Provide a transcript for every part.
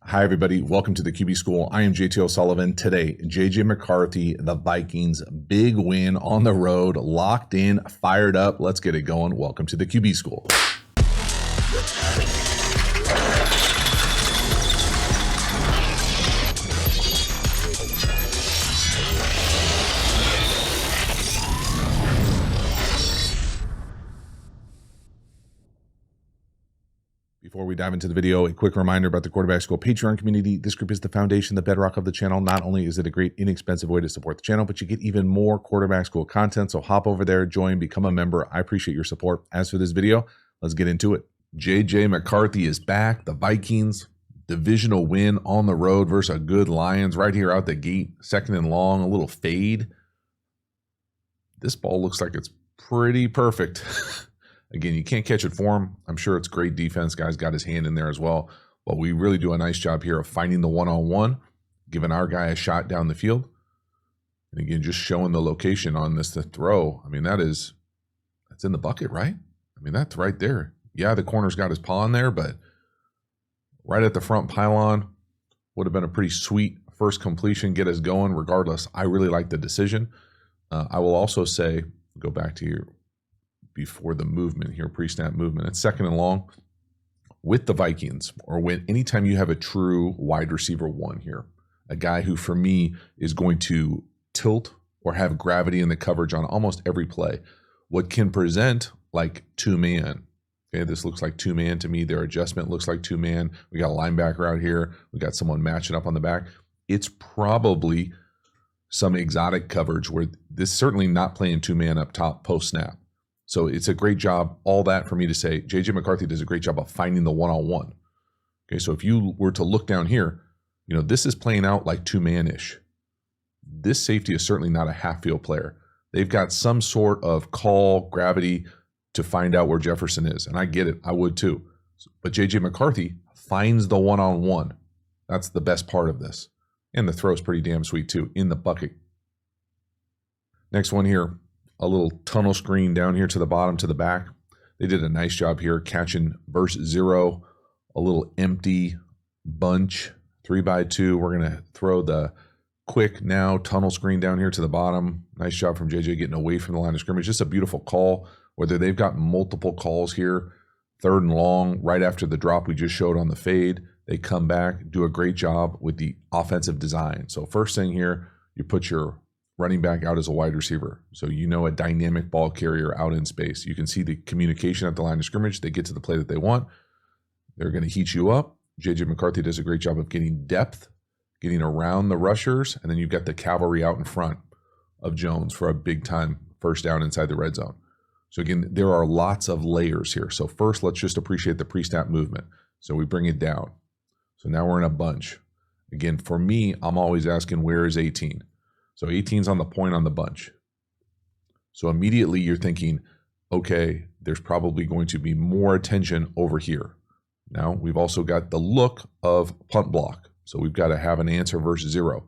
Hi, everybody. Welcome to the QB School. I am JT O'Sullivan. Today, JJ McCarthy, the Vikings, big win on the road, locked in, fired up. Let's get it going. Welcome to the QB School. Before we dive into the video, a quick reminder about the Quarterback School Patreon community. This group is the foundation, the bedrock of the channel. Not only is it a great, inexpensive way to support the channel, but you get even more Quarterback School content. So hop over there, join, become a member. I appreciate your support. As for this video, let's get into it. JJ McCarthy is back. The Vikings, divisional win on the road versus a good Lions right here out the gate. Second and long, a little fade. This ball looks like it's pretty perfect. Again, you can't catch it for him. I'm sure it's great defense. Guy's got his hand in there as well. But we really do a nice job here of finding the one-on-one, giving our guy a shot down the field. And again, just showing the location on this to throw. I mean, that's in the bucket, right? I mean, that's right there. Yeah, the corner's got his paw in there, but right at the front pylon would have been a pretty sweet first completion, get us going. Regardless, I really like the decision. I will also say, go back to your before the movement here, pre-snap movement. It's second and long with the Vikings, or when anytime you have a true wide receiver one here, a guy who for me is going to tilt or have gravity in the coverage on almost every play. What can present like two-man. Okay, this looks like two-man to me. Their adjustment looks like two-man. We got a linebacker out here. We got someone matching up on the back. It's probably some exotic coverage where this certainly not playing two-man up top post-snap. So it's a great job, all that for me to say, JJ McCarthy does a great job of finding the one-on-one. Okay, so if you were to look down here, you know, this is playing out like two-man-ish. This safety is certainly not a half-field player. They've got some sort of call, gravity to find out where Jefferson is. And I get it, I would too. But JJ McCarthy finds the one-on-one. That's the best part of this. And the throw's pretty damn sweet too, in the bucket. Next one here. A little tunnel screen down here to the bottom, to the back. They did a nice job here catching verse 0, a little empty bunch, 3x2. We're going to throw the quick now tunnel screen down here to the bottom. Nice job from JJ getting away from the line of scrimmage. Just a beautiful call, whether they've got multiple calls here. Third and long, right after the drop we just showed on the fade. They come back, do a great job with the offensive design. So first thing here, you put your running back out as a wide receiver. So you know a dynamic ball carrier out in space. You can see the communication at the line of scrimmage. They get to the play that they want. They're going to heat you up. JJ McCarthy does a great job of getting depth, getting around the rushers, and then you've got the cavalry out in front of Jones for a big time first down inside the red zone. So again, there are lots of layers here. So first, let's just appreciate the pre-snap movement. So we bring it down. So now we're in a bunch. Again, for me, I'm always asking, where is 18? So 18's on the point on the bunch. So immediately you're thinking, okay, there's probably going to be more attention over here. Now we've also got the look of punt block. So we've got to have an answer versus 0.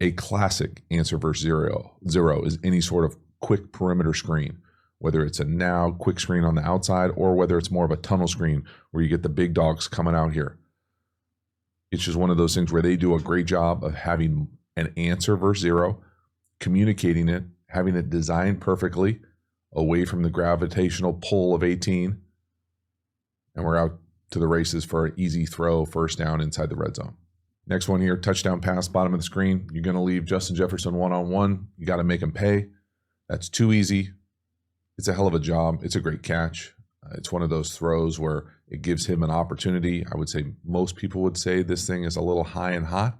A classic answer versus 0 is any sort of quick perimeter screen, whether it's a now quick screen on the outside or whether it's more of a tunnel screen where you get the big dogs coming out here. It's just one of those things where they do a great job of having an answer versus 0, communicating it, having it designed perfectly away from the gravitational pull of 18. And we're out to the races for an easy throw, first down inside the red zone. Next one here, touchdown pass, bottom of the screen. You're going to leave Justin Jefferson one-on-one. You got to make him pay. That's too easy. It's a hell of a job. It's a great catch. It's one of those throws where it gives him an opportunity. I would say most people would say this thing is a little high and hot,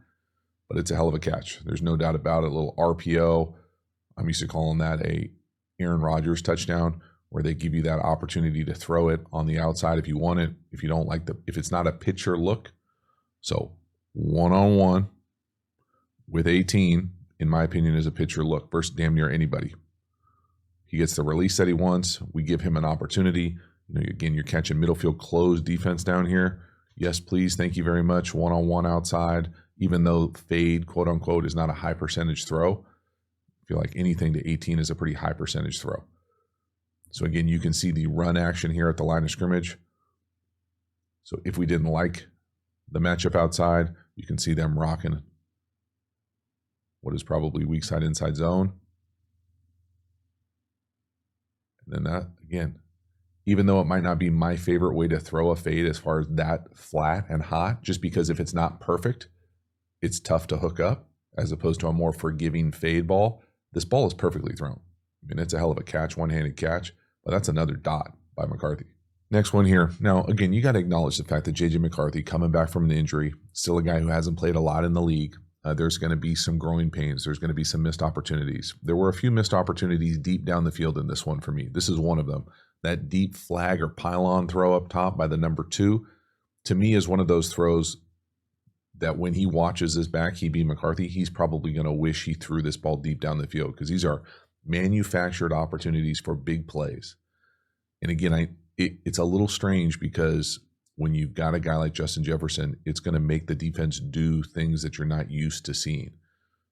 but it's a hell of a catch. There's no doubt about it. A little RPO. I'm used to calling that a Aaron Rodgers touchdown, where they give you that opportunity to throw it on the outside if you want it, if you don't like if it's not a pitcher look. So one-on-one with 18, in my opinion, is a pitcher look versus damn near anybody. He gets the release that he wants. We give him an opportunity. You know, again, you're catching middle field closed defense down here. Yes, please. Thank you very much. One-on-one outside. Even though fade, quote unquote, is not a high percentage throw, I feel like anything to 18 is a pretty high percentage throw. So again, you can see the run action here at the line of scrimmage. So if we didn't like the matchup outside, you can see them rocking what is probably weak side inside zone. And then that, again, even though it might not be my favorite way to throw a fade as far as that flat and hot, just because if it's not perfect, it's tough to hook up, as opposed to a more forgiving fade ball. This ball is perfectly thrown. I mean, it's a hell of a catch, one-handed catch, but that's another dot by McCarthy. Next one here. Now, again, you got to acknowledge the fact that J.J. McCarthy, coming back from an injury, still a guy who hasn't played a lot in the league. There's going to be some growing pains. There's going to be some missed opportunities. There were a few missed opportunities deep down the field in this one for me. This is one of them. That deep flag or pylon throw up top by the number 2, to me, is one of those throws that when he watches his back, he be McCarthy, he's probably going to wish he threw this ball deep down the field, because these are manufactured opportunities for big plays. And again, it's a little strange, because when you've got a guy like Justin Jefferson, it's going to make the defense do things that you're not used to seeing.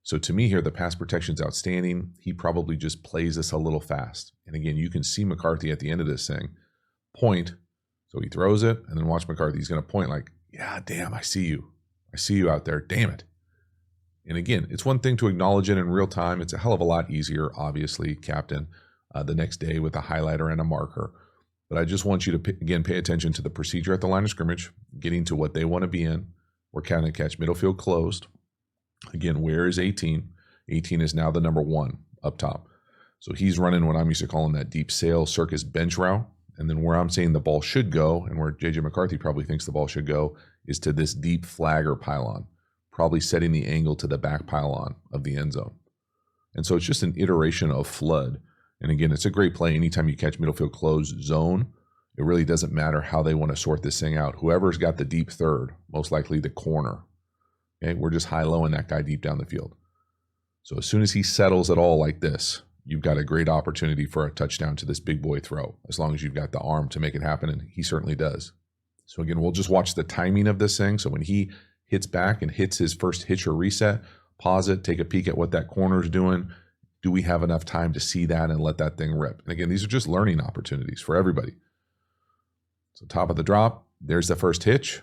So to me here, the pass protection's outstanding. He probably just plays this a little fast. And again, you can see McCarthy at the end of this thing point. So he throws it, and then watch McCarthy. He's going to point like, yeah, damn, I see you. I see you out there. Damn it. And again, it's one thing to acknowledge it in real time. It's a hell of a lot easier, obviously, Captain, the next day with a highlighter and a marker. But I just want you to, again, pay attention to the procedure at the line of scrimmage, getting to what they want to be in. We're counting catch, middle field closed. Again, where is 18? 18 is now the number 1 up top. So he's running what I'm used to calling that deep sail circus bench route. And then where I'm saying the ball should go, and where J.J. McCarthy probably thinks the ball should go, is to this deep flag or pylon, probably setting the angle to the back pylon of the end zone. And so it's just an iteration of flood. And again, it's a great play. Anytime you catch middle field closed zone, it really doesn't matter how they want to sort this thing out. Whoever's got the deep third, most likely the corner. Okay, we're just high-lowing that guy deep down the field. So as soon as he settles at all like this, you've got a great opportunity for a touchdown to this big boy throw, as long as you've got the arm to make it happen, and he certainly does. So again, we'll just watch the timing of this thing. So when he hits back and hits his first hitch or reset, pause it, take a peek at what that corner is doing. Do we have enough time to see that and let that thing rip? And again, these are just learning opportunities for everybody. So top of the drop, there's the first hitch.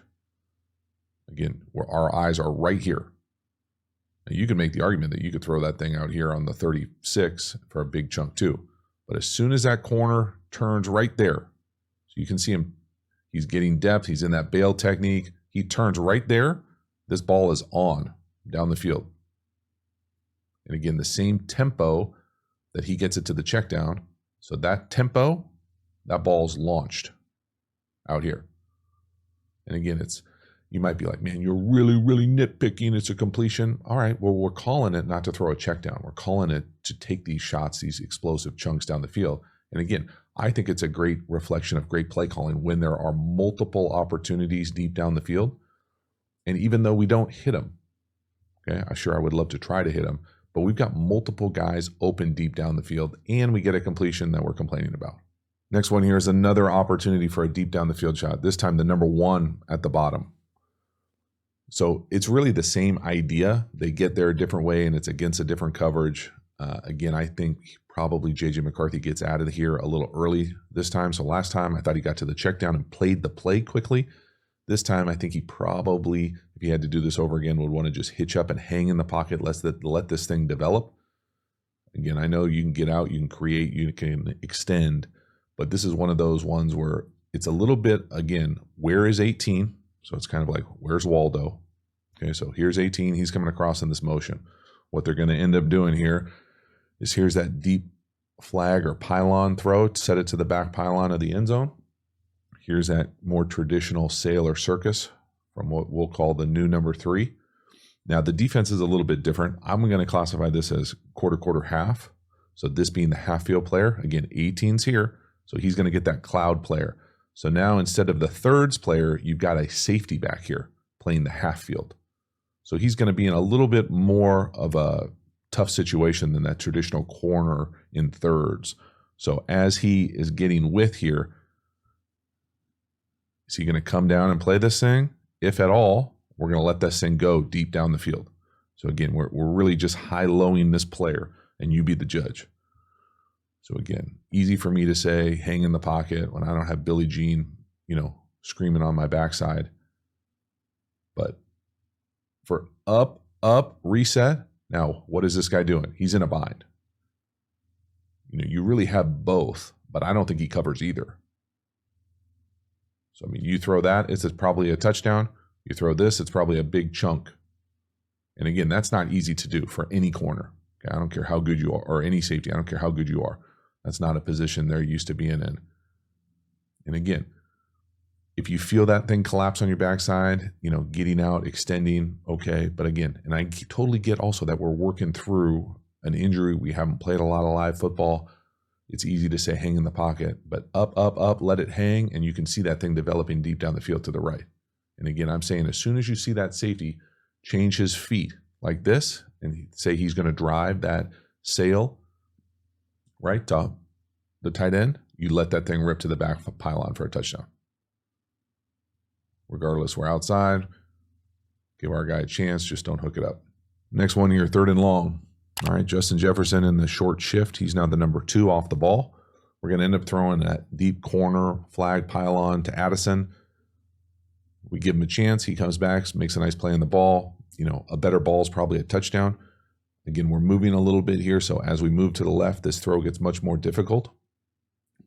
Again, where our eyes are right here. Now, you can make the argument that you could throw that thing out here on the 36 for a big chunk too. But as soon as that corner turns right there, so you can see him, he's getting depth, he's in that bail technique, he turns right there, this ball is on down the field. And again, the same tempo that he gets it to the check down. So that tempo, that ball's launched out here. And again, you might be like, man, you're really, really nitpicking. It's a completion. All right, well, we're calling it not to throw a check down. We're calling it to take these shots, these explosive chunks down the field. And again, I think it's a great reflection of great play calling when there are multiple opportunities deep down the field. And even though we don't hit them, okay, I would love to try to hit them, but we've got multiple guys open deep down the field, and we get a completion that we're complaining about. Next one here is another opportunity for a deep down the field shot, this time the number 1 at the bottom. So it's really the same idea. They get there a different way, and it's against a different coverage. Again, I think probably J.J. McCarthy gets out of here a little early this time. So last time I thought he got to the check down and played the play quickly. This time I think he probably, if he had to do this over again, would want to just hitch up and hang in the pocket, let this thing develop. Again, I know you can get out, you can create, you can extend, but this is one of those ones where it's a little bit, again, where is 18? So it's kind of like, where's Waldo? Okay, so here's 18. He's coming across in this motion. What they're going to end up doing here is here's that deep flag or pylon throw, set it to the back pylon of the end zone. Here's that more traditional sail or circus from what we'll call the new number 3. Now, the defense is a little bit different. I'm going to classify this as quarter, half. So this being the half field player. Again, 18's here. So he's going to get that cloud player. So now instead of the thirds player, you've got a safety back here playing the half field. So he's going to be in a little bit more of a tough situation than that traditional corner in thirds. So as he is getting width here, is he going to come down and play this thing? If at all, we're going to let this thing go deep down the field. So again, we're really just high-lowing this player, and you be the judge. So again, easy for me to say, hang in the pocket when I don't have Billie Jean, screaming on my backside. for up, reset. Now, what is this guy doing? He's in a bind. You know, you really have both, but I don't think he covers either. So, I mean, you throw that, it's probably a touchdown. You throw this, it's probably a big chunk. And again, that's not easy to do for any corner. Okay? I don't care how good you are, or any safety. I don't care how good you are. That's not a position they're used to being in. And again, if you feel that thing collapse on your backside, you know, getting out, extending, okay. But again, and I totally get also that we're working through an injury. We haven't played a lot of live football. It's easy to say hang in the pocket, but up, let it hang, and you can see that thing developing deep down the field to the right. And again, I'm saying as soon as you see that safety change his feet like this, and say he's going to drive that sail right to the tight end, you let that thing rip to the back pylon for a touchdown. Regardless, we're outside. Give our guy a chance. Just don't hook it up. Next one here, 3rd and long. All right, Justin Jefferson in the short shift. He's now the number 2 off the ball. We're going to end up throwing that deep corner flag pylon to Addison. We give him a chance. He comes back, makes a nice play on the ball. You know, a better ball is probably a touchdown. Again, we're moving a little bit here, so as we move to the left, this throw gets much more difficult.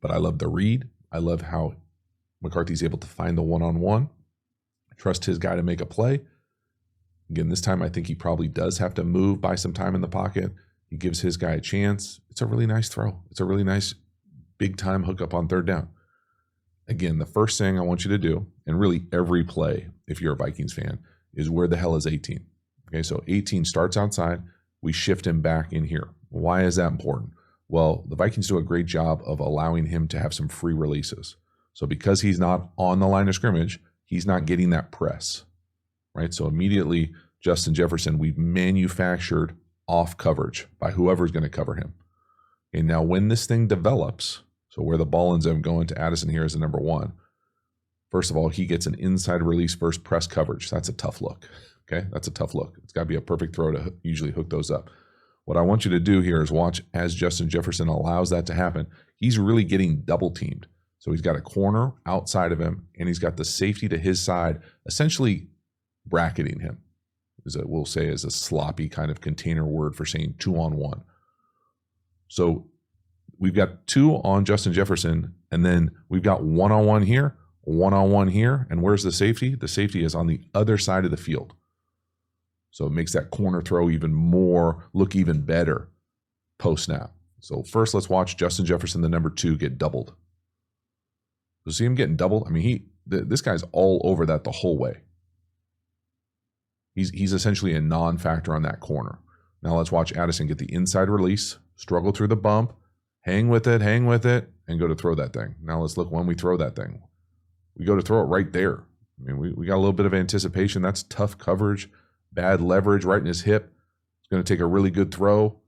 But I love the read. I love how McCarthy's able to find the one-on-one. Trust his guy to make a play. Again, this time I think he probably does have to move by some time in the pocket. He gives his guy a chance. It's a really nice throw. It's a really nice big-time hookup on 3rd down. Again, the first thing I want you to do, and really every play, if you're a Vikings fan, is where the hell is 18? Okay, so 18 starts outside. We shift him back in here. Why is that important? Well, the Vikings do a great job of allowing him to have some free releases. So because he's not on the line of scrimmage, he's not getting that press, right? So immediately, Justin Jefferson, we've manufactured off coverage by whoever's going to cover him. And now when this thing develops, so where the ball ends up going to Addison here is the number 1. First of all, he gets an inside release versus press coverage. That's a tough look, okay? That's a tough look. It's got to be a perfect throw to usually hook those up. What I want you to do here is watch as Justin Jefferson allows that to happen. He's really getting double teamed. So he's got a corner outside of him, and he's got the safety to his side, essentially bracketing him. We'll say is a sloppy kind of container word for saying 2-on-1. So we've got 2 on Justin Jefferson, and then we've got 1-on-1 here, 1-on-1 here, and where's the safety? The safety is on the other side of the field. So it makes that corner throw even more, look even better post-snap. So first, let's watch Justin Jefferson, the number 2, get doubled. So see him getting doubled? I mean, this guy's all over that the whole way. He's essentially a non-factor on that corner. Now let's watch Addison get the inside release, struggle through the bump, hang with it, and go to throw that thing. Now let's look when we throw that thing. We go to throw it right there. I mean, we got a little bit of anticipation. That's tough coverage, bad leverage right in his hip. It's going to take a really good throw.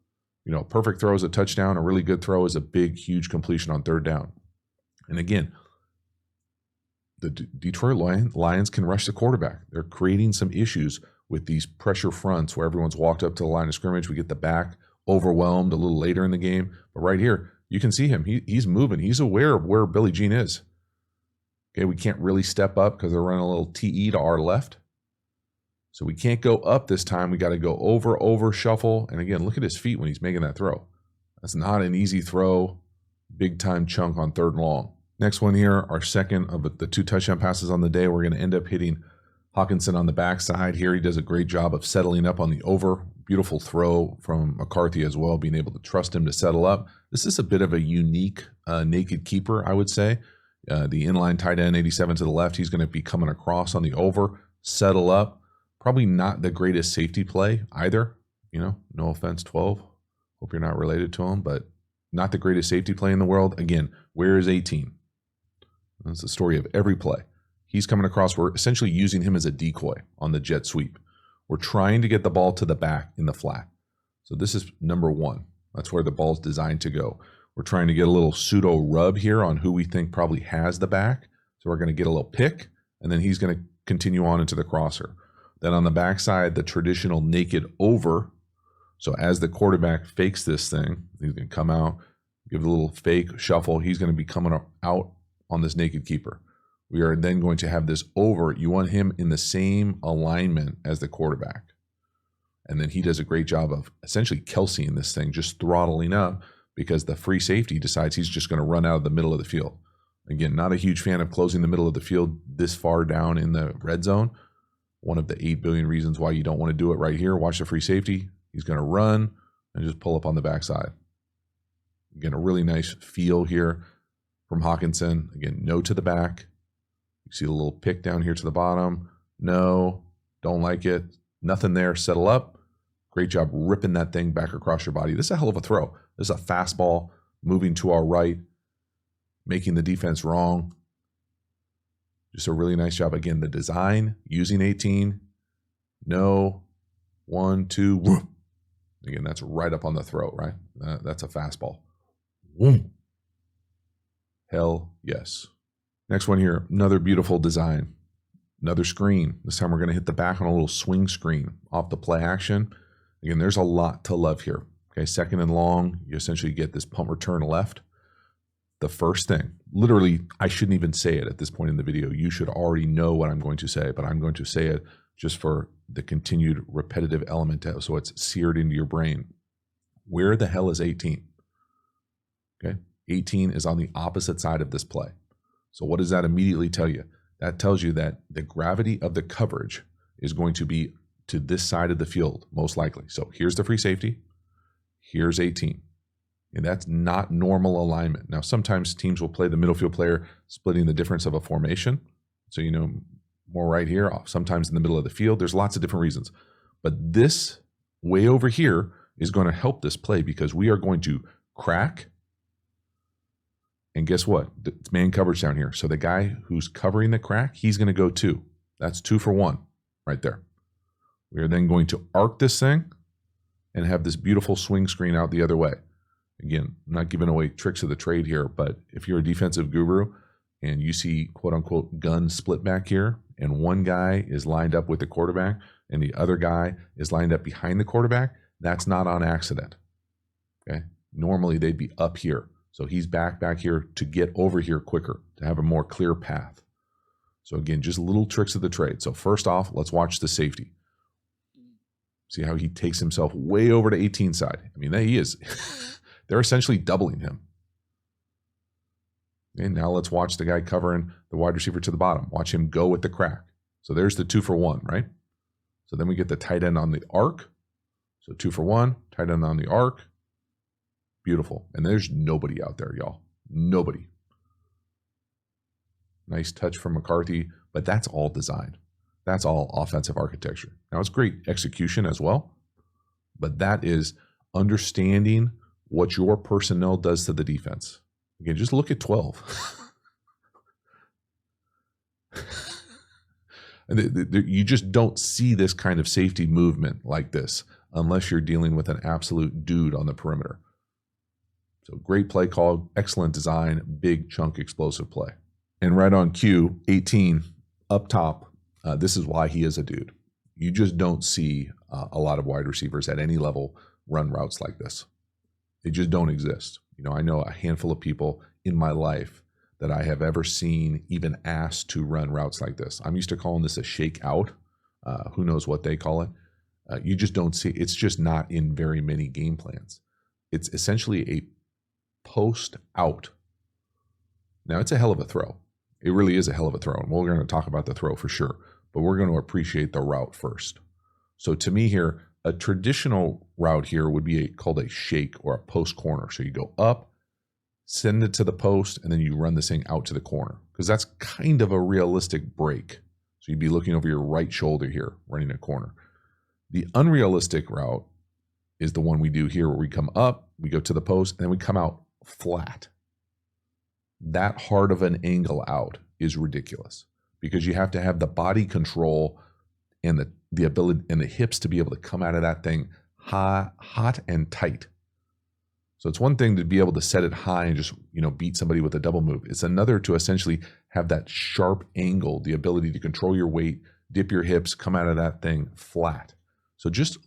You know, perfect throw is a touchdown. A really good throw is a big, huge completion on 3rd down. And again, the Detroit Lions can rush the quarterback. They're creating some issues with these pressure fronts where everyone's walked up to the line of scrimmage. We get the back overwhelmed a little later in the game. But right here, you can see him. He's moving. He's aware of where Billie Jean is. Okay, we can't really step up because they're running a little TE to our left. So we can't go up this time. We got to go over, shuffle. And again, look at his feet when he's making that throw. That's not an easy throw. Big time chunk on 3rd and long. Next one here, our second of the 2 touchdown passes on the day. We're going to end up hitting Hawkinson on the backside here. He does a great job of settling up on the over. Beautiful throw from McCarthy as well, being able to trust him to settle up. This is a bit of a unique naked keeper, I would say. The inline tight end, 87 to the left, he's going to be coming across on the over, settle up. Probably not the greatest safety play either. You know, no offense, 12. Hope you're not related to him, but not the greatest safety play in the world. Again, where is 18? That's the story of every play. He's coming across. We're essentially using him as a decoy on the jet sweep. We're trying to get the ball to the back in the flat. So this is number 1. That's where the ball's designed to go. We're trying to get a little pseudo rub here on who we think probably has the back. So we're going to get a little pick, and then he's going to continue on into the crosser. Then on the backside, the traditional naked over. So as the quarterback fakes this thing, he's going to come out, give a little fake shuffle. He's going to be coming out on this naked keeper. We are then going to have this over. You want him in the same alignment as the quarterback. And then he does a great job of essentially Kelseying this thing, just throttling up, because the free safety decides he's just going to run out of the middle of the field. Again, not a huge fan of closing the middle of the field this far down in the red zone. One of the 8 billion reasons why you don't want to do it right here. Watch the free safety. He's going to run and just pull up on the backside. Again, a really nice feel here from Hawkinson. Again, no to the back. You see a little pick down here to the bottom. No, don't like it. Nothing there. Settle up. Great job ripping that thing back across your body. This is a hell of a throw. This is a fastball moving to our right, making the defense wrong. Just a really nice job. Again, the design, using 18. No. 1, 2. Whoop. Again, that's right up on the throat, right? That's a fastball. Whoop. Hell yes. Next one here, another beautiful design. Another screen. This time we're going to hit the back on a little swing screen off the play action. Again, there's a lot to love here. Okay, second and long, you essentially get this punt return left. The first thing, literally, I shouldn't even say it at this point in the video. You should already know what I'm going to say, but I'm going to say it just for the continued repetitive element, so it's seared into your brain. Where the hell is 18? Okay, 18 is on the opposite side of this play. So what does that immediately tell you? That tells you that the gravity of the coverage is going to be to this side of the field, most likely. So here's the free safety. Here's 18. And that's not normal alignment. Now, sometimes teams will play the middle field player splitting the difference of a formation. So, more right here, sometimes in the middle of the field. There's lots of different reasons. But this way over here is going to help this play, because we are going to crack. And guess what? It's man coverage down here. So the guy who's covering the crack, he's going to go 2. That's 2 for 1 right there. We are then going to arc this thing and have this beautiful swing screen out the other way. Again, I'm not giving away tricks of the trade here, but if you're a defensive guru and you see quote unquote gun split back here, and one guy is lined up with the quarterback and the other guy is lined up behind the quarterback, that's not on accident. Okay. Normally they'd be up here. So he's back here to get over here quicker, to have a more clear path. So again, just little tricks of the trade. So first off, let's watch the safety. See how he takes himself way over to 18 side. I mean, he is. They're essentially doubling him. And now let's watch the guy covering the wide receiver to the bottom. Watch him go with the crack. So there's the 2 for 1, right? So then we get the tight end on the arc. So 2 for 1, tight end on the arc. Beautiful. And there's nobody out there, y'all. Nobody. Nice touch from McCarthy, but that's all design. That's all offensive architecture. Now, it's great execution as well, but that is understanding what your personnel does to the defense. Again, just look at 12. You just don't see this kind of safety movement like this unless you're dealing with an absolute dude on the perimeter. So great play call, excellent design, big chunk explosive play. And right on cue, 18 up top. This is why he is a dude. You just don't see a lot of wide receivers at any level run routes like this. They just don't exist. I know a handful of people in my life that I have ever seen even asked to run routes like this. I'm used to calling this a shake out. Who knows what they call it. You just don't see, it's just not in very many game plans. It's essentially a post out. Now, it's a hell of a throw. It really is a hell of a throw. And we're going to talk about the throw for sure, but we're going to appreciate the route first. So to me here, a traditional route here would be called a shake or a post corner. So you go up, send it to the post, and then you run this thing out to the corner, because that's kind of a realistic break. So you'd be looking over your right shoulder here, running a corner. The unrealistic route is the one we do here, where we come up, we go to the post, and then we come out flat. That hard of an angle out is ridiculous, because you have to have the body control and the ability and the hips to be able to come out of that thing hot and tight. So it's one thing to be able to set it high and just, beat somebody with a double move. It's another to essentially have that sharp angle, the ability to control your weight, dip your hips, come out of that thing flat. So this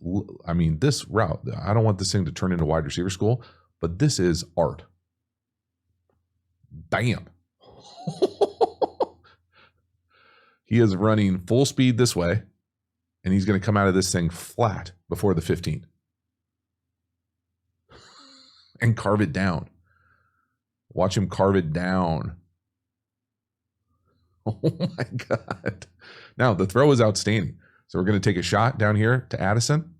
route, I don't want this thing to turn into wide receiver school, but this is art. Bam. He is running full speed this way, and he's going to come out of this thing flat before the 15 and carve it down. Watch him carve it down. Oh my God. Now, the throw is outstanding. So we're going to take a shot down here to Addison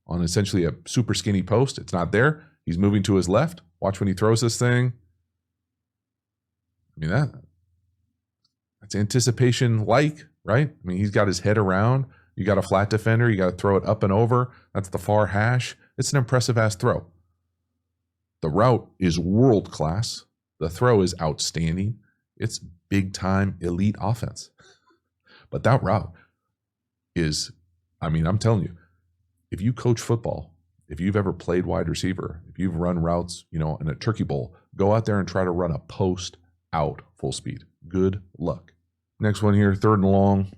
on essentially a super skinny post. It's not there. He's moving to his left. Watch when he throws this thing. I mean, that's anticipation like, right? I mean, he's got his head around. You got a flat defender. You got to throw it up and over. That's the far hash. It's an impressive-ass throw. The route is world class. The throw is outstanding. It's big-time elite offense. But that route is, I mean, I'm telling you, if you coach football, if you've ever played wide receiver, if you've run routes, you know, in a turkey bowl, go out there and try to run a post out full speed. Good luck. Next one here, 3rd and long,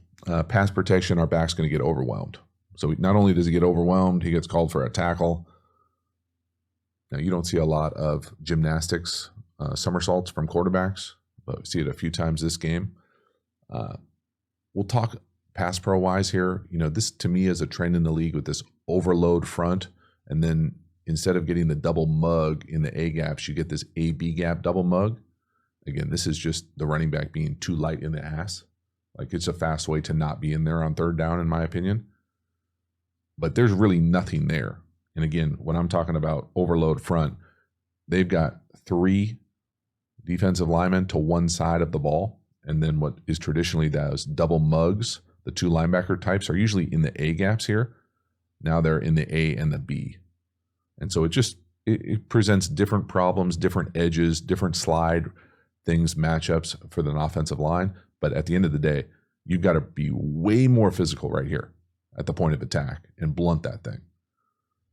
pass protection. Our back's going to get overwhelmed. So not only does he get overwhelmed, he gets called for a tackle. Now, you don't see a lot of gymnastics, somersaults from quarterbacks, but we see it a few times this game. We'll talk pass pro wise here. You know, this to me is a trend in the league with this overload front. And then instead of getting the double mug in the A gaps, you get this A-B gap double mug. Again, this is just the running back being too light in the ass. Like, it's a fast way to not be in there on 3rd down, in my opinion. But there's really nothing there. And again, when I'm talking about overload front, they've got 3 defensive linemen to one side of the ball. And then what is traditionally those double mugs, the 2 linebacker types, are usually in the A gaps here. Now they're in the A and the B. And so it presents different problems, different edges, different slide things, matchups for the offensive line. But at the end of the day, you've got to be way more physical right here at the point of attack and blunt that thing.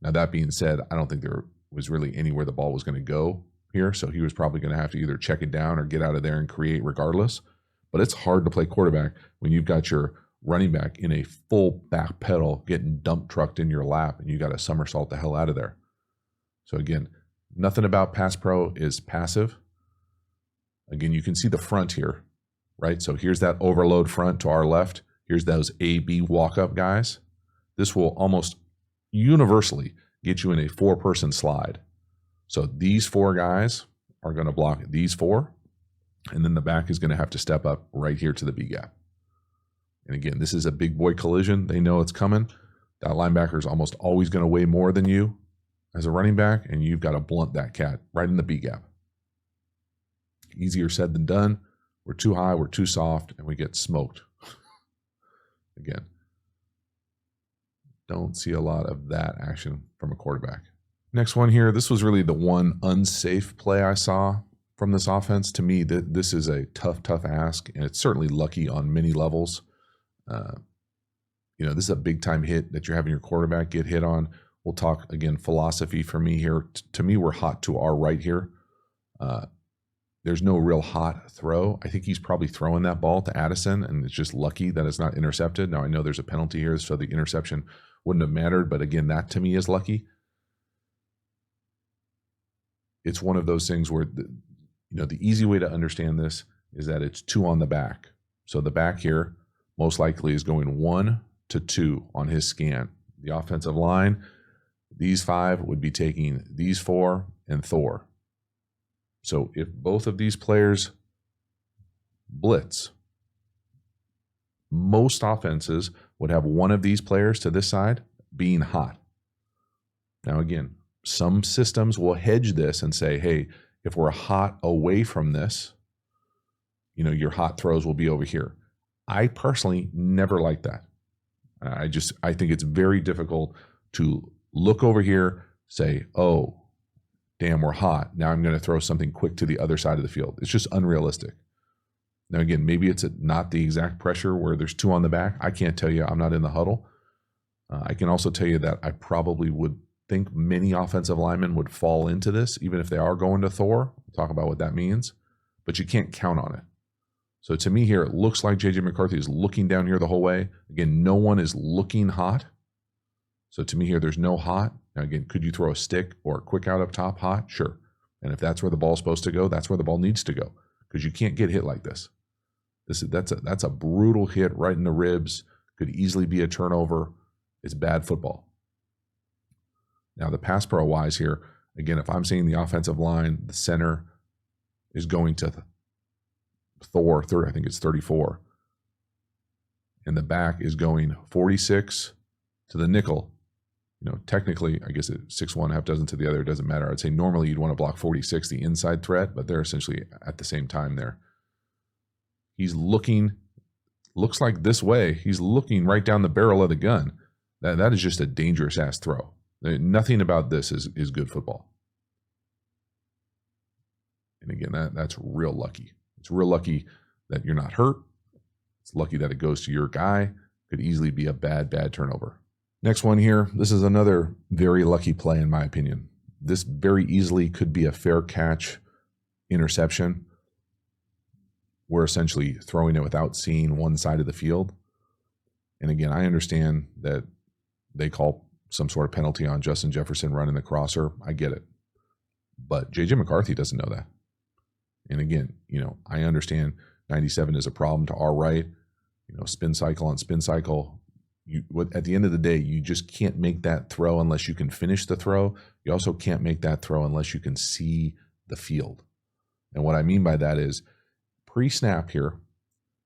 Now, that being said, I don't think there was really anywhere the ball was going to go here. So he was probably going to have to either check it down or get out of there and create regardless. But it's hard to play quarterback when you've got your running back in a full back pedal getting dump trucked in your lap and you got to somersault the hell out of there. So again, nothing about pass pro is passive. Again, you can see the front here, right? So here's that overload front to our left. Here's those A-B walk-up guys. This will almost universally get you in a 4-person slide. So these 4 guys are going to block these 4, and then the back is going to have to step up right here to the B gap. And again, this is a big boy collision. They know it's coming. That linebacker is almost always going to weigh more than you as a running back, and you've got to blunt that cat right in the B gap. Easier said than done. We're too high, we're too soft, and we get smoked. Again, don't see a lot of that action from a quarterback. Next one here, this was really the one unsafe play I saw from this offense. To me, this is a tough ask, and it's certainly lucky on many levels. You know, this is a big-time hit that you're having your quarterback get hit on. We'll talk, again, philosophy for me here. To me, we're hot to our right here. There's no real hot throw. I think he's probably throwing that ball to Addison, and it's just lucky that it's not intercepted. Now, I know there's a penalty here, so the interception wouldn't have mattered, but again, that to me is lucky. It's one of those things where, the easy way to understand this is that it's 2 on the back. So the back here most likely is going 1 to 2 on his scan. The offensive line, these 5 would be taking these 4 and Thor. So if both of these players blitz, most offenses would have one of these players to this side being hot. Now, again, some systems will hedge this and say, hey, if we're hot away from this, your hot throws will be over here. I personally never like that. I think it's very difficult to look over here, say, oh, damn, we're hot. Now I'm going to throw something quick to the other side of the field. It's just unrealistic. Now, again, maybe it's not the exact pressure where there's 2 on the back. I can't tell you. I'm not in the huddle. I can also tell you that I probably would think many offensive linemen would fall into this, even if they are going to Thor. We'll talk about what that means, but you can't count on it. So to me here, it looks like J.J. McCarthy is looking down here the whole way. Again, no one is looking hot. So to me here, there's no hot. Now again, could you throw a stick or a quick out up top hot? Sure. And if that's where the ball's supposed to go, that's where the ball needs to go, because you can't get hit like this. That's a brutal hit right in the ribs. Could easily be a turnover. It's bad football. Now the pass pro wise here, again, if I'm seeing the offensive line, the center is going to Thor, I think it's 34. And the back is going 46 to the nickel. You know, technically, I guess it's 6-1, half dozen to the other. It doesn't matter. I'd say normally you'd want to block 46, the inside threat, but they're essentially at the same time there. He's looking, looks like this way. He's looking right down the barrel of the gun. That is just a dangerous ass throw. Nothing about this is good football. And again, that's real lucky. It's real lucky that you're not hurt. It's lucky that it goes to your guy. Could easily be a bad turnover. Next one here. This is another very lucky play in my opinion. This very easily could be a fair catch interception. We're essentially throwing it without seeing one side of the field. And again, I understand that they call some sort of penalty on Justin Jefferson running the crosser. I get it. But J.J. McCarthy doesn't know that. And again, you know, I understand 97 is a problem to our right. You know, spin cycle on spin cycle. At the end of the day, you just can't make that throw unless you can finish the throw. You also can't make that throw unless you can see the field. And what I mean by that is pre-snap here,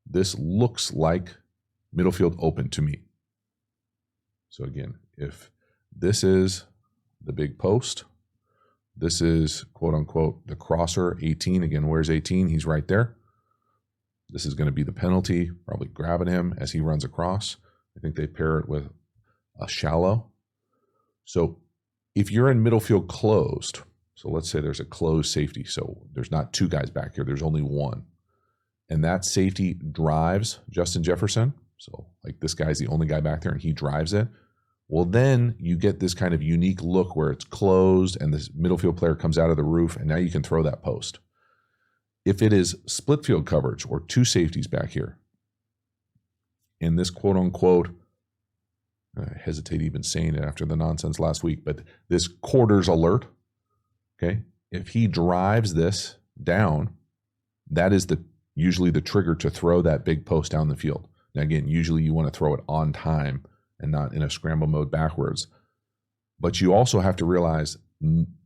this looks like middle field open to me. So again, if this is the big post, this is quote unquote the crosser 18. Again, where's 18? He's right there. This is going to be the penalty, probably grabbing him as he runs across. I think they pair it with a shallow. So if you're in middle field closed, so let's say there's a closed safety. So there's not two guys back here. There's only one. And that safety drives Justin Jefferson. So like this guy's the only guy back there and he drives it. Well, then you get this kind of unique look where it's closed and this middle field player comes out of the roof and now you can throw that post. If it is split field coverage or two safeties back here, in this quote unquote, I hesitate even saying it after the nonsense last week, but this quarters alert, okay? If he drives this down, that is usually the trigger to throw that big post down the field. Now again, usually you want to throw it on time and not in a scramble mode backwards. But you also have to realize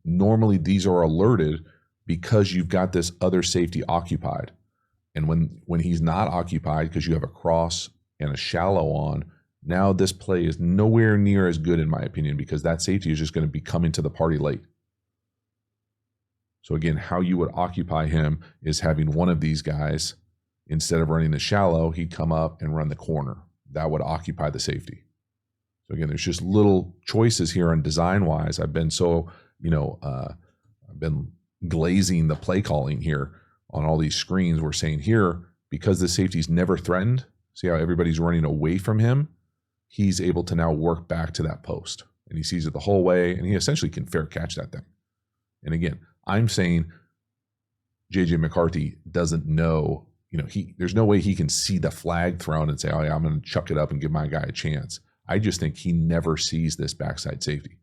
normally these are alerted because you've got this other safety occupied. And when he's not occupied because you have a cross and a shallow on, now this play is nowhere near as good in my opinion because that safety is just going to be coming to the party late. So again, how you would occupy him is having one of these guys, instead of running the shallow, he'd come up and run the corner. That would occupy the safety. So again, there's just little choices here on design-wise. I've been so, I've been glazing the play calling here on all these screens. We're saying here, because the safety's never threatened, see how everybody's running away from him? He's able to now work back to that post. And he sees it the whole way, and he essentially can fair catch that thing. And again, I'm saying J.J. McCarthy doesn't know, there's no way he can see the flag thrown and say, oh yeah, I'm going to chuck it up and give my guy a chance. I just think he never sees this backside safety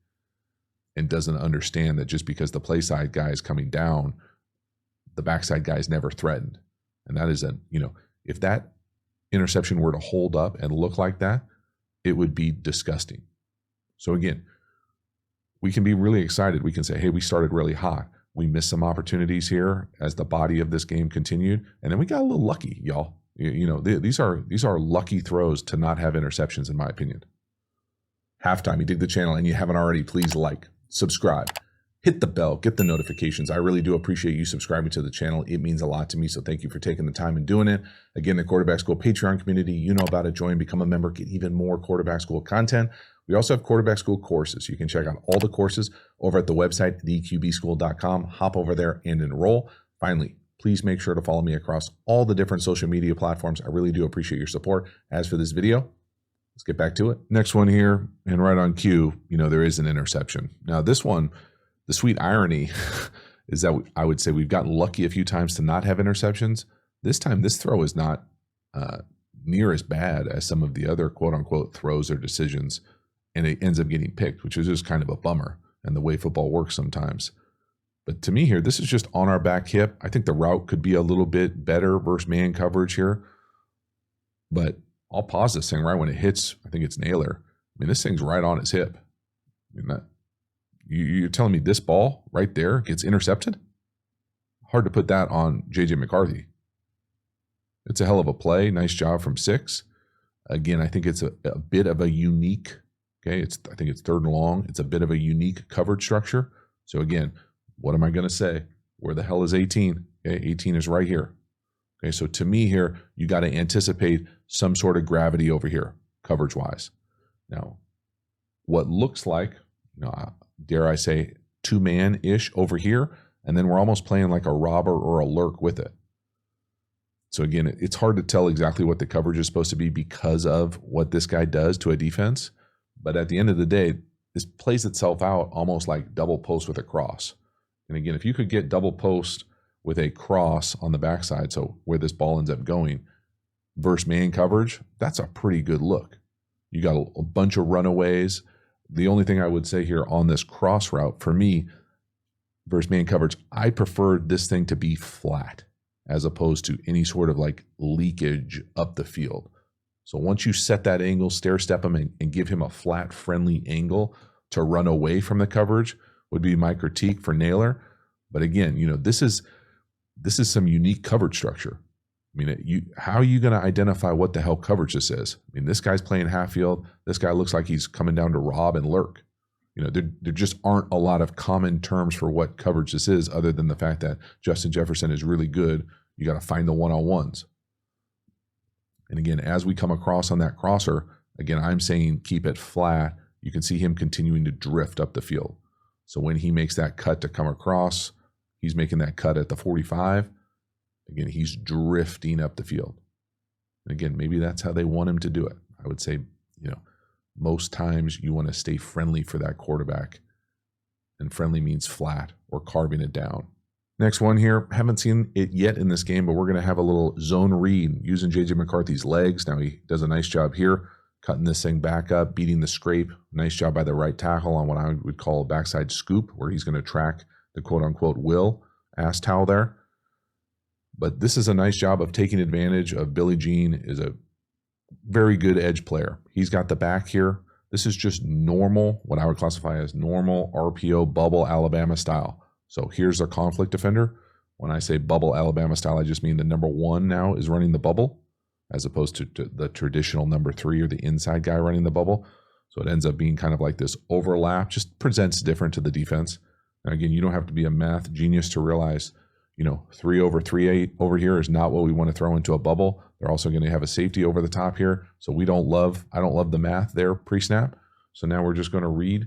and doesn't understand that just because the play side guy is coming down, the backside guy is never threatened. And that is if that interception were to hold up and look like that, it would be disgusting. So again, we can be really excited. We can say, hey, we started really hot. We missed some opportunities here as the body of this game continued. And then we got a little lucky, y'all. These are lucky throws to not have interceptions, in my opinion. Halftime, you dig the channel and you haven't already, please like, subscribe, hit the bell, get the notifications. I really do appreciate you subscribing to the channel. It means a lot to me, so thank you for taking the time and doing it. Again, the Quarterback School Patreon community, you know about it. Join, become a member, get even more Quarterback School content. We also have Quarterback School courses. You can check out all the courses over at the website, theqbschool.com. Hop over there and enroll. Finally, please make sure to follow me across all the different social media platforms. I really do appreciate your support. As for this video, let's get back to it. Next one here, and right on cue, there is an interception. Now this one, the sweet irony is that I would say we've gotten lucky a few times to not have interceptions. This time, this throw is not near as bad as some of the other quote unquote throws or decisions, and it ends up getting picked, which is just kind of a bummer and the way football works sometimes. But to me here, this is just on our back hip. I think the route could be a little bit better versus man coverage here. But I'll pause this thing right when it hits. I think it's Naylor. I mean, this thing's right on his hip. I mean, you're telling me this ball right there gets intercepted? Hard to put that on J.J. McCarthy. It's a hell of a play. Nice job from 6. Again, I think it's a bit of a unique, okay, I think it's 3rd and long. It's a bit of a unique coverage structure. So again, what am I going to say? Where the hell is 18? Okay, 18 is right here. Okay, so to me here, you got to anticipate some sort of gravity over here, coverage-wise. Now, what looks like, dare I say, 2-man-ish over here, and then we're almost playing like a robber or a lurk with it. So again, it's hard to tell exactly what the coverage is supposed to be because of what this guy does to a defense. But at the end of the day, this plays itself out almost like double post with a cross. And again, if you could get double post with a cross on the backside, so where this ball ends up going, versus man coverage, that's a pretty good look. You got a bunch of runaways. The only thing I would say here on this cross route, for me, versus man coverage, I prefer this thing to be flat as opposed to any sort of like leakage up the field. So once you set that angle, stair step him and give him a flat, friendly angle to run away from the coverage would be my critique for Naylor. But again, this is some unique coverage structure. I mean, how are you going to identify what the hell coverage this is? I mean, this guy's playing half field. This guy looks like he's coming down to rob and lurk. There just aren't a lot of common terms for what coverage this is, other than the fact that Justin Jefferson is really good. You got to find the one-on-ones. And again, as we come across on that crosser, again, I'm saying keep it flat. You can see him continuing to drift up the field. So when he makes that cut to come across, he's making that cut at the 45. Again, he's drifting up the field. And again, maybe that's how they want him to do it. I would say, most times you want to stay friendly for that quarterback. And friendly means flat or carving it down. Next one here, haven't seen it yet in this game, but we're going to have a little zone read using J.J. McCarthy's legs. Now he does a nice job here, cutting this thing back up, beating the scrape. Nice job by the right tackle on what I would call a backside scoop, where he's going to track the quote-unquote Will ass towel there. But this is a nice job of taking advantage of Billie Jean. Is a very good edge player. He's got the back here. This is just normal, what I would classify as normal RPO bubble Alabama style. So here's a conflict defender. When I say bubble Alabama style, I just mean the number 1 now is running the bubble, as opposed to the traditional number 3 or the inside guy running the bubble. So it ends up being kind of like this overlap, just presents different to the defense. Now again, you don't have to be a math genius to realize 3 over 3-8 over here is not what we want to throw into a bubble. They're also going to have a safety over the top here. So I don't love the math there pre-snap. So now we're just going to read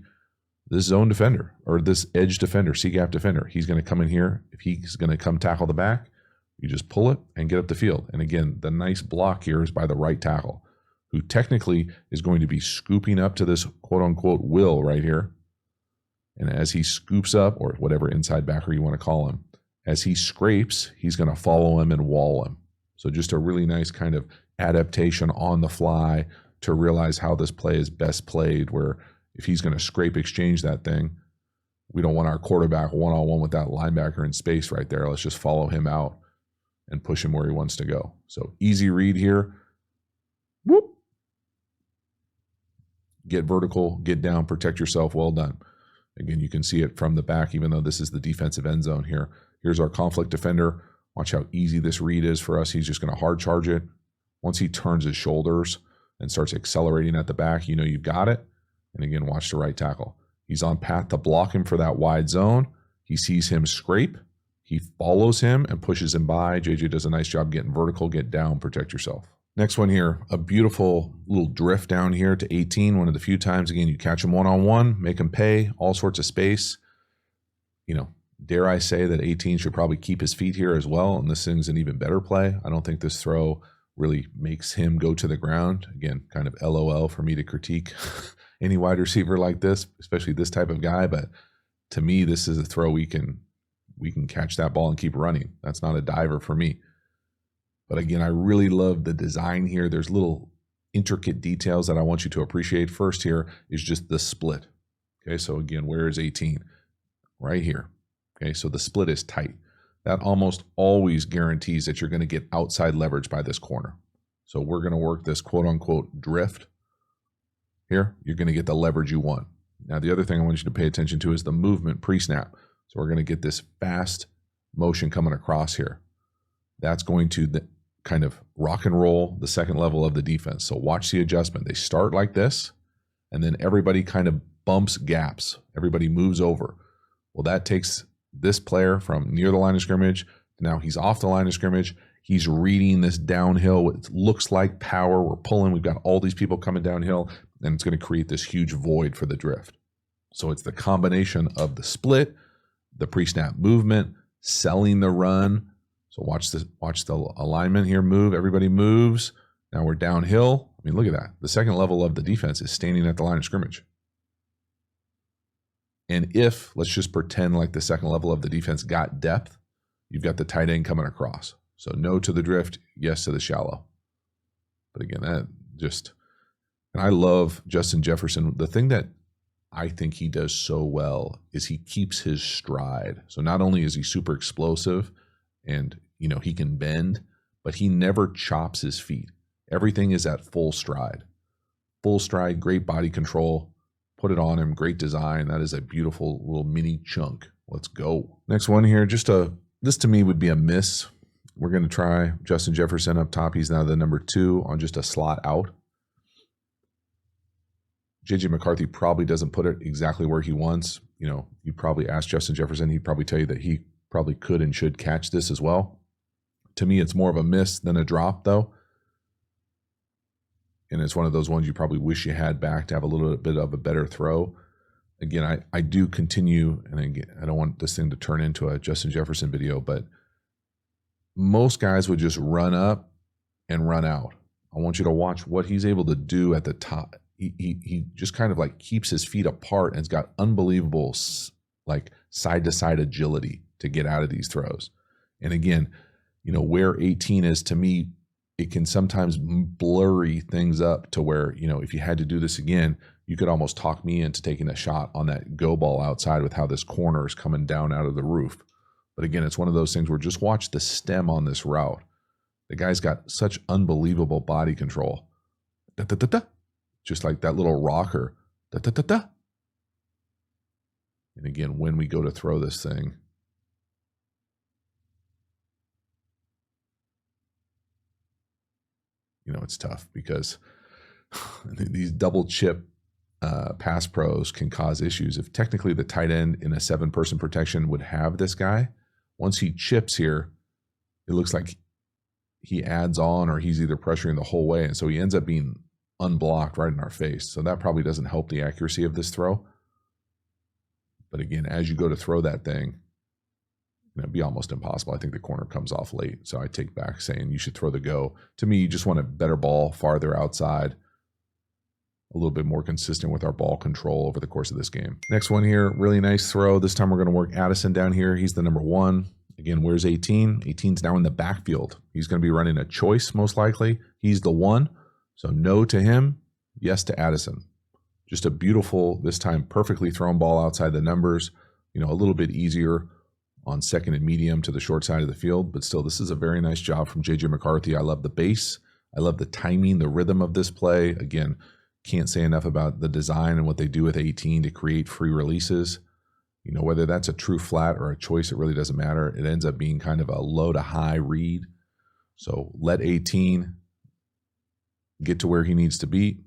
this zone defender or this edge defender, C-gap defender. He's going to come in here. If he's going to come tackle the back, you just pull it and get up the field. And again, the nice block here is by the right tackle, who technically is going to be scooping up to this quote-unquote Will right here. And as he scoops up, or whatever inside backer you want to call him, as he scrapes, he's going to follow him and wall him. So just a really nice kind of adaptation on the fly to realize how this play is best played, where if he's going to scrape exchange that thing, we don't want our quarterback one-on-one with that linebacker in space right there. Let's just follow him out and push him where he wants to go. So easy read here. Whoop. Get vertical, get down, protect yourself. Well done. Again, you can see it from the back, even though this is the defensive end zone here. Here's our conflict defender. Watch how easy this read is for us. He's just going to hard charge it. Once he turns his shoulders and starts accelerating at the back, you've got it. And again, watch the right tackle. He's on path to block him for that wide zone. He sees him scrape. He follows him and pushes him by. JJ does a nice job getting vertical, get down, protect yourself. Next one here, a beautiful little drift down here to 18. One of the few times, again, you catch him one-on-one, make him pay, all sorts of space. Dare I say that 18 should probably keep his feet here as well, and this thing's an even better play. I don't think this throw really makes him go to the ground. Again, kind of LOL for me to critique any wide receiver like this, especially this type of guy, but to me, this is a throw we can catch that ball and keep running. That's not a diver for me. But again, I really love the design here. There's little intricate details that I want you to appreciate. First here is just the split. Okay, so again, where is 18? Right here. Okay, so the split is tight. That almost always guarantees that you're going to get outside leverage by this corner. So we're going to work this quote unquote drift here. You're going to get the leverage you want. Now, the other thing I want you to pay attention to is the movement pre-snap. So we're going to get this fast motion coming across here. That's going to kind of rock and roll the second level of the defense. So watch the adjustment. They start like this, and then everybody kind of bumps gaps. Everybody moves over. Well, that takes this player from near the line of scrimmage. Now he's off the line of scrimmage. He's reading this downhill. It looks like power. We're pulling. We've got all these people coming downhill, and it's going to create this huge void for the drift. So it's the combination of the split, the pre-snap movement, selling the run. So watch the alignment here move. Everybody moves. Now we're downhill. I mean, look at that. The second level of the defense is standing at the line of scrimmage. And if, let's just pretend like the second level of the defense got depth, you've got the tight end coming across. So no to the drift, yes to the shallow. But again, that just, and I love Justin Jefferson. The thing that I think he does so well is he keeps his stride. So not only is he super explosive and, you know, he can bend, but he never chops his feet. Everything is at full stride. Full stride, great body control. Put it on him, great design. That is a beautiful little mini chunk. Let's go. Next one here, this to me would be a miss. We're going to try Justin Jefferson up top. He's now the number 2 on just a slot out. JJ McCarthy probably doesn't put it exactly where he wants. You know, you probably ask Justin Jefferson, he'd probably tell you that he probably could and should catch this as well. To me, it's more of a miss than a drop, though. And it's one of those ones you probably wish you had back to have a little bit of a better throw. Again, I do continue, and again, I don't want this thing to turn into a Justin Jefferson video, but most guys would just run up and run out. I want you to watch what he's able to do at the top. He just kind of like keeps his feet apart and has got unbelievable like side-to-side agility to get out of these throws. And again, you know, where 18 is, to me, it can sometimes blurry things up to where, you know, if you had to do this again, you could almost talk me into taking a shot on that go ball outside with how this corner is coming down out of the roof. But again, it's one of those things where just watch the stem on this route. The guy's got such unbelievable body control. Da, da, da, da. Just like that little rocker. Da, da, da, da. And again, when we go to throw this thing, you know, it's tough because these double chip pass pros can cause issues. If technically the tight end in a 7-person protection would have this guy, once he chips here, it looks like he adds on or he's either pressuring the whole way. And so he ends up being unblocked right in our face. So that probably doesn't help the accuracy of this throw. But again, as you go to throw that thing, it'd be almost impossible. I think the corner comes off late. So I take back saying you should throw the go. To me, you just want a better ball farther outside, a little bit more consistent with our ball control over the course of this game. Next one here, really nice throw. This time we're going to work Addison down here. He's the number 1. Again, where's 18? 18's now in the backfield. He's going to be running a choice most likely. He's the 1. So no to him, yes to Addison. Just a beautiful, this time perfectly thrown ball outside the numbers. You know, a little bit easier on second and medium to the short side of the field, but still, this is a very nice job from JJ McCarthy. I love the base. I love the timing, the rhythm of this play. Again, can't say enough about the design and what they do with 18 to create free releases. You know, whether that's a true flat or a choice, it really doesn't matter. It ends up being kind of a low to high read. So let 18 get to where he needs to be.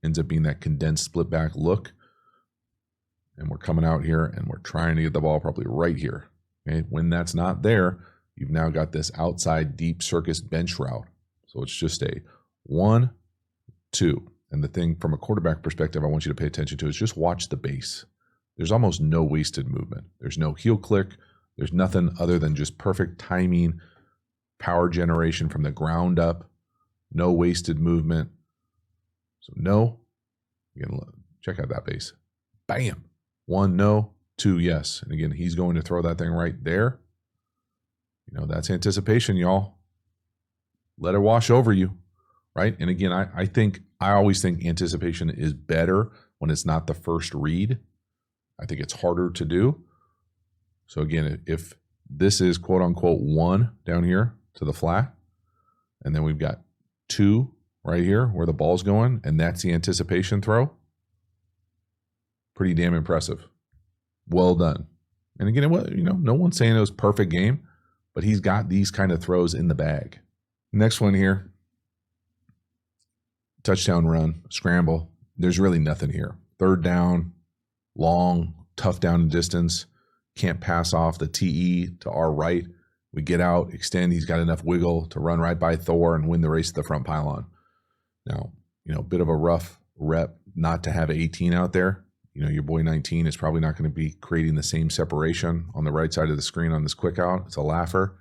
Ends up being that condensed split back look. And we're coming out here and we're trying to get the ball probably right here. Okay? When that's not there, you've now got this outside deep circus bench route. So it's just a 1, 2. And the thing from a quarterback perspective I want you to pay attention to is just watch the base. There's almost no wasted movement. There's no heel click. There's nothing other than just perfect timing, power generation from the ground up, no wasted movement. So no, again, check out that base. Bam. 1, no. 2, yes. And again, he's going to throw that thing right there. You know, that's anticipation, y'all. Let it wash over you, right? And again, I always think anticipation is better when it's not the first read. I think it's harder to do. So again, if this is quote unquote 1 down here to the flat, and then we've got 2 right here where the ball's going, and that's the anticipation throw. Pretty damn impressive. Well done. And again, no one's saying it was a perfect game, but he's got these kind of throws in the bag. Next one here, touchdown run, scramble. There's really nothing here. Third down, long, tough down and distance. Can't pass off the TE to our right. We get out, extend. He's got enough wiggle to run right by Thor and win the race to the front pylon. Now, bit of a rough rep not to have 18 out there. Your boy 19 is probably not going to be creating the same separation on the right side of the screen on this quick out. It's a laugher.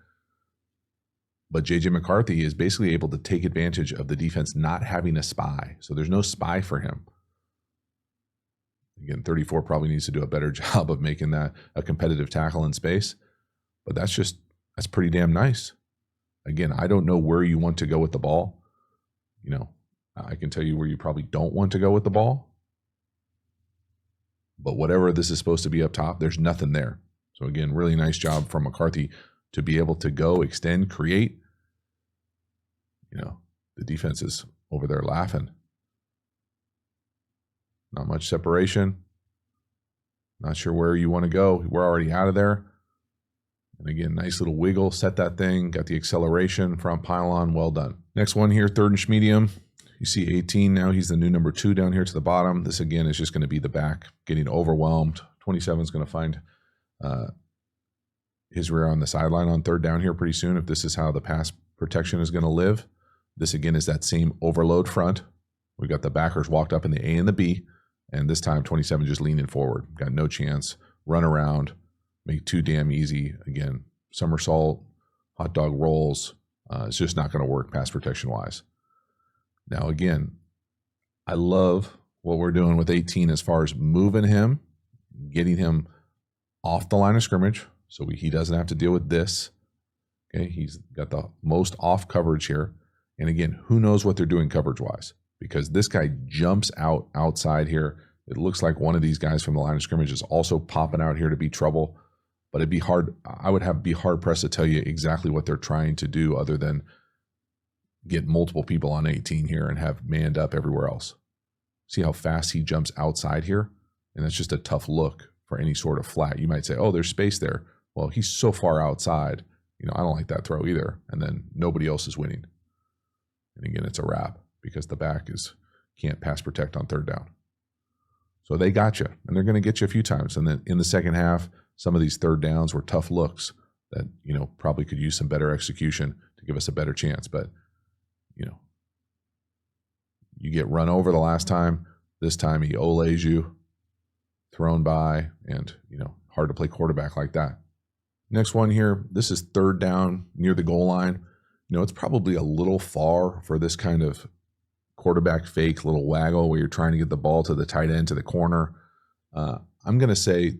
But JJ McCarthy is basically able to take advantage of the defense not having a spy. So there's no spy for him. Again, 34 probably needs to do a better job of making that a competitive tackle in space. But that's pretty damn nice. Again, I don't know where you want to go with the ball. I can tell you where you probably don't want to go with the ball. But whatever this is supposed to be up top, there's nothing there. So again, really nice job from McCarthy to be able to go, extend, create. The defense is over there laughing. Not much separation. Not sure where you want to go. We're already out of there. And again, nice little wiggle, set that thing, got the acceleration, front pylon, well done. Next one here, 3rd and medium. You see 18 now, he's the new number 2 down here to the bottom. This again is just going to be the back getting overwhelmed. 27 is going to find his rear on the sideline on 3rd down here pretty soon if this is how the pass protection is going to live. This again is that same overload front. We got the backers walked up in the A and the B, and this time 27 just leaning forward. Got no chance. Run around, make too damn easy. Again, somersault, hot dog rolls. It's just not going to work pass protection wise. Now again, I love what we're doing with 18 as far as moving him, getting him off the line of scrimmage so he doesn't have to deal with this. Okay, he's got the most off coverage here. And again, who knows what they're doing coverage-wise, because this guy jumps out outside here. It looks like one of these guys from the line of scrimmage is also popping out here to be trouble. But it'd be hard. I would be hard-pressed to tell you exactly what they're trying to do other than get multiple people on 18 here and have manned up everywhere else. See how fast he jumps outside here? And that's just a tough look for any sort of flat. You might say, oh, there's space there. Well, he's so far outside. I don't like that throw either. And then nobody else is winning. And again, it's a wrap because the back can't pass protect on 3rd down. So they got you, and they're going to get you a few times. And then in the second half, some of these 3rd downs were tough looks that, probably could use some better execution to give us a better chance. But you get run over the last time. This time he olays you, thrown by, and, hard to play quarterback like that. Next one here, this is 3rd down near the goal line. It's probably a little far for this kind of quarterback fake, little waggle where you're trying to get the ball to the tight end, to the corner. I'm going to say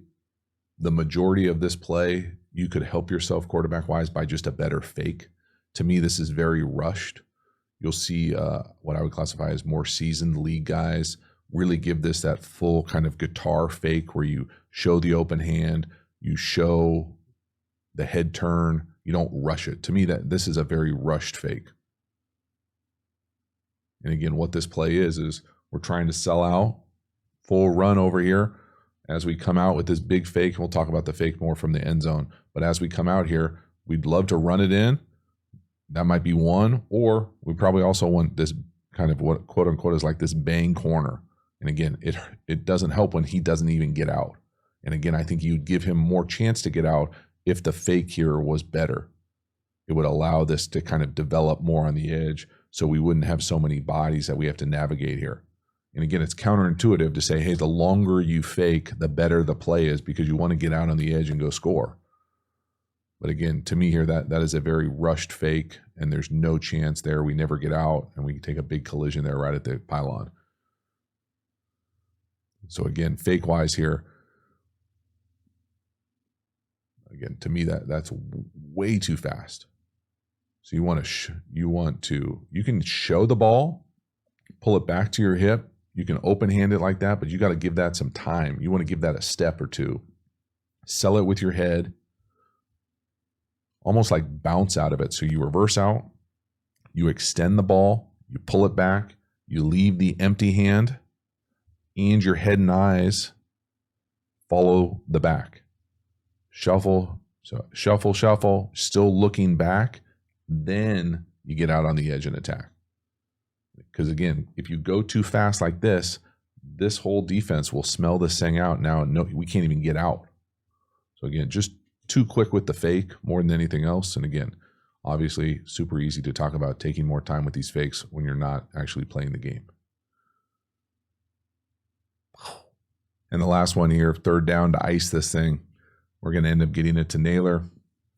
the majority of this play, you could help yourself quarterback-wise by just a better fake. To me, this is very rushed. You'll see what I would classify as more seasoned league guys really give this that full kind of guitar fake where you show the open hand, you show the head turn, you don't rush it. To me, this is a very rushed fake. And again, what this play is we're trying to sell out, full run over here. As we come out with this big fake, and we'll talk about the fake more from the end zone, but as we come out here, we'd love to run it in. That might be one, or we probably also want this kind of what quote unquote is like this bang corner. And again, it doesn't help when he doesn't even get out. And again, I think you'd give him more chance to get out if the fake here was better. It would allow this to kind of develop more on the edge so we wouldn't have so many bodies that we have to navigate here. And again, it's counterintuitive to say, hey, the longer you fake, the better the play is because you want to get out on the edge and go score. But again, to me here, that is a very rushed fake, and there's no chance there. We never get out, and we can take a big collision there right at the pylon. So again, fake-wise here, again, to me, that's way too fast. So you can show the ball, pull it back to your hip. You can open hand it like that, but you got to give that some time. You want to give that a step or two. Sell it with your head. Almost like bounce out of it. So you reverse out, you extend the ball, You pull it back, you leave the empty hand, and your head and eyes follow the back. Shuffle, so shuffle, shuffle, still looking back, then you get out on the edge and attack. Because again, if you go too fast like this whole defense will smell this thing out. Now, no, we can't even get out. So again, just too quick with the fake more than anything else. And again, obviously super easy to talk about taking more time with these fakes when you're not actually playing the game. And the last one here, third down to ice this thing. We're going to end up getting it to Naylor.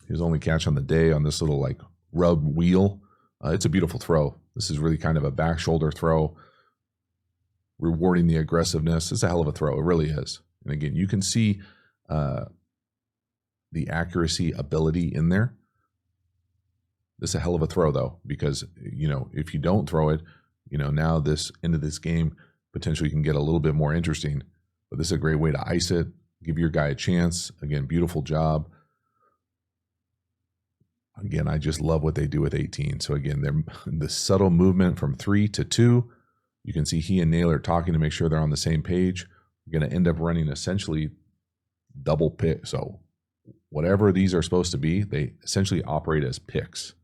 His only catch on the day on this little like rub wheel. It's a beautiful throw. This is really kind of a back shoulder throw, rewarding the aggressiveness. It's a hell of a throw. It really is. And again, you can see the accuracy ability in there. This is a hell of a throw though, because, you know, if you don't throw it, you know, now this end of this game potentially can get a little bit more interesting. But this is a great way to ice it, give your guy a chance. Again, beautiful job. Again, I just love what they do with 18. So again, the subtle movement from 3 to 2. You can see he and Naylor are talking to make sure they're on the same page. We're going to end up running essentially double pick. So whatever these are supposed to be, they essentially operate as picks.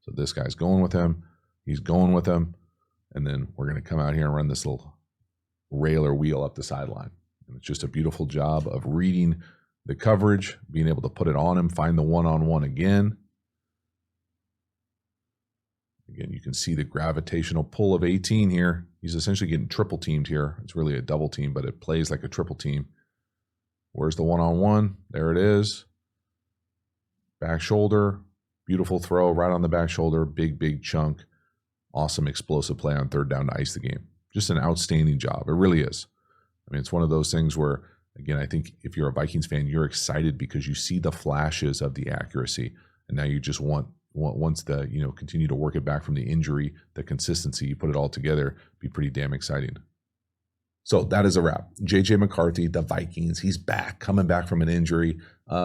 So this guy's going with him. He's going with him. And then we're going to come out here and run this little rail or wheel up the sideline. And it's just a beautiful job of reading the coverage, being able to put it on him, find the one-on-one again. Again, you can see the gravitational pull of 18 here. He's essentially getting triple teamed here. It's really a double team, but it plays like a triple team. Where's the one-on-one? There it is. Back shoulder. Beautiful throw right on the back shoulder. Big, big chunk. Awesome explosive play on third down to ice the game. Just an outstanding job. It really is. I mean, it's one of those things where, again, I think if you're a Vikings fan, you're excited because you see the flashes of the accuracy. And now you just want once the, you know, continue to work it back from the injury, the consistency, you put it all together, be pretty damn exciting. So that is a wrap. JJ McCarthy, the Vikings, he's back, coming back from an injury.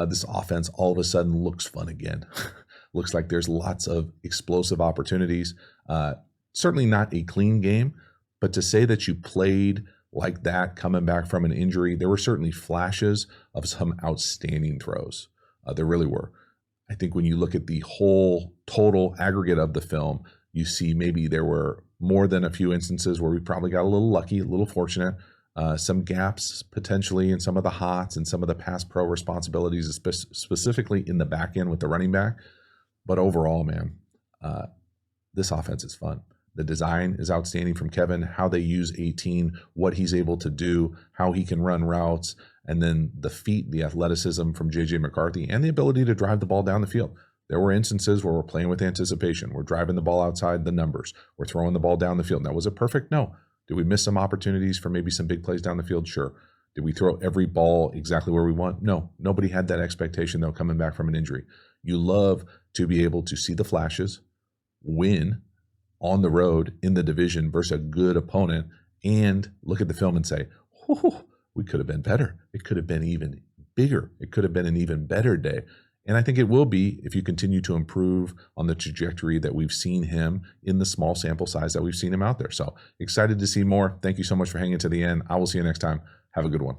This offense all of a sudden looks fun again. Looks like there's lots of explosive opportunities. Certainly not a clean game, but to say that you played like that coming back from an injury, there were certainly flashes of some outstanding throws. There really were. I think when you look at the whole total aggregate of the film, you see maybe there were more than a few instances where we probably got a little lucky, a little fortunate, some gaps potentially in some of the hots and some of the pass pro responsibilities, specifically in the back end with the running back. But overall, man, this offense is fun. The design is outstanding from Kevin, how they use 18, what he's able to do, how he can run routes, and then the feet, the athleticism from JJ McCarthy, and the ability to drive the ball down the field. There were instances where we're playing with anticipation. We're driving the ball outside the numbers. We're throwing the ball down the field. Now, was it perfect? No. Did we miss some opportunities for maybe some big plays down the field? Sure. Did we throw every ball exactly where we want? No. Nobody had that expectation, though, coming back from an injury. You love to be able to see the flashes, win on the road in the division versus a good opponent, and look at the film and say, we could have been better. It could have been even bigger. It could have been an even better day. And I think it will be if you continue to improve on the trajectory that we've seen him in the small sample size that we've seen him out there. So excited to see more. Thank you so much for hanging to the end. I will see you next time. Have a good one.